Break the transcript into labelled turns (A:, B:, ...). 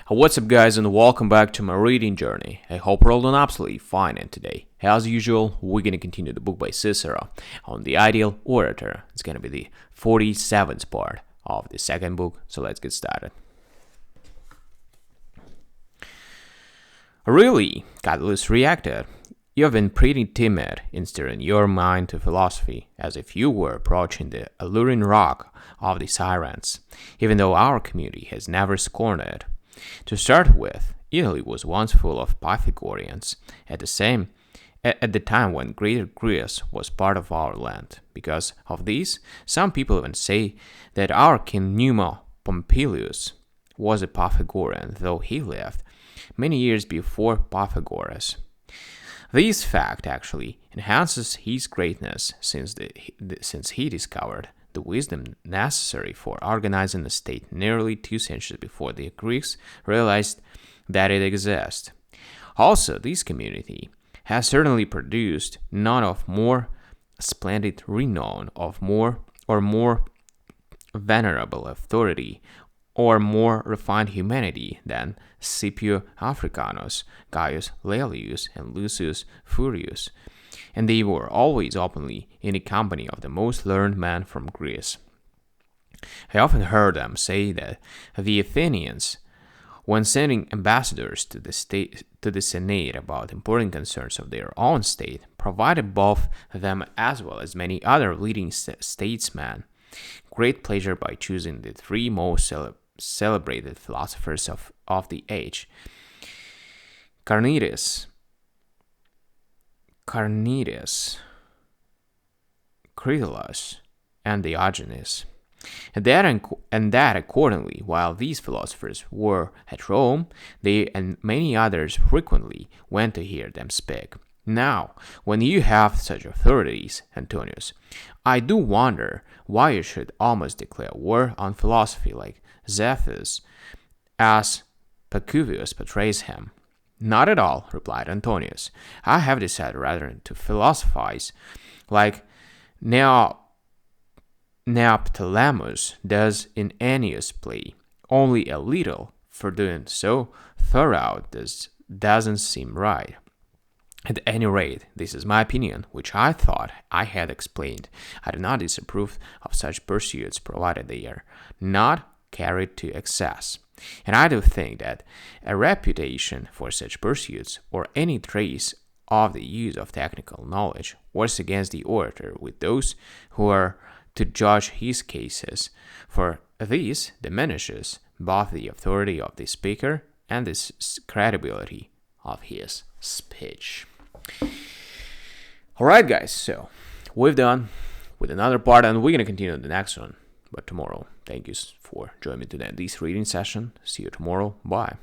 A: What's up, guys, and welcome back to my reading journey. I hope we're all doing absolutely fine, and today, as usual, we're going to continue the book by Cicero on the ideal orator. It's going to be the 47th part of the second book, so let's get started. Really, Catullus reacted. You have been pretty timid in steering your mind to philosophy, as if you were approaching the alluring rock of the Sirens, even though our community has never scorned it. To start with, Italy was once full of Pythagoreans, at the time when Greater Greece was part of our land. Because of this, some people even say that our king Numa Pompilius was a Pythagorean, though he lived many years before Pythagoras. This fact actually enhances his greatness since he discovered the wisdom necessary for organizing a state nearly 2 centuries before the Greeks realized that it exists. Also, this community has certainly produced none of more splendid renown, of more venerable authority, or more refined humanity than Scipio Africanus, Gaius Laelius, and Lucius Furius, and they were always openly in the company of the most learned men from Greece. I often heard them say that the Athenians, when sending ambassadors to the Senate about important concerns of their own state, provided both them as well as many other leading statesmen great pleasure by choosing the three most celebrated philosophers of the age: Carneades, Critolus, and Diogenes. And that accordingly, while these philosophers were at Rome, they and many others frequently went to hear them speak. Now, when you have such authorities, Antonius, I do wonder why you should almost declare war on philosophy like Zethus, as Pacuvius portrays him. Not at all, replied Antonius. I have decided rather to philosophize like Neoptolemus does in Ennius' play, only a little, for doing so thorough doesn't seem right. At any rate, this is my opinion, which I thought I had explained. I do not disapprove of such pursuits, provided they are not carried to excess. And I do think that a reputation for such pursuits, or any trace of the use of technical knowledge, works against the orator with those who are to judge his cases, for this diminishes both the authority of the speaker and the credibility of his speech. Alright, guys, so we've done with another part, and we're going to continue the next one, but tomorrow. Thank you for joining me today in this reading session. See you tomorrow. Bye.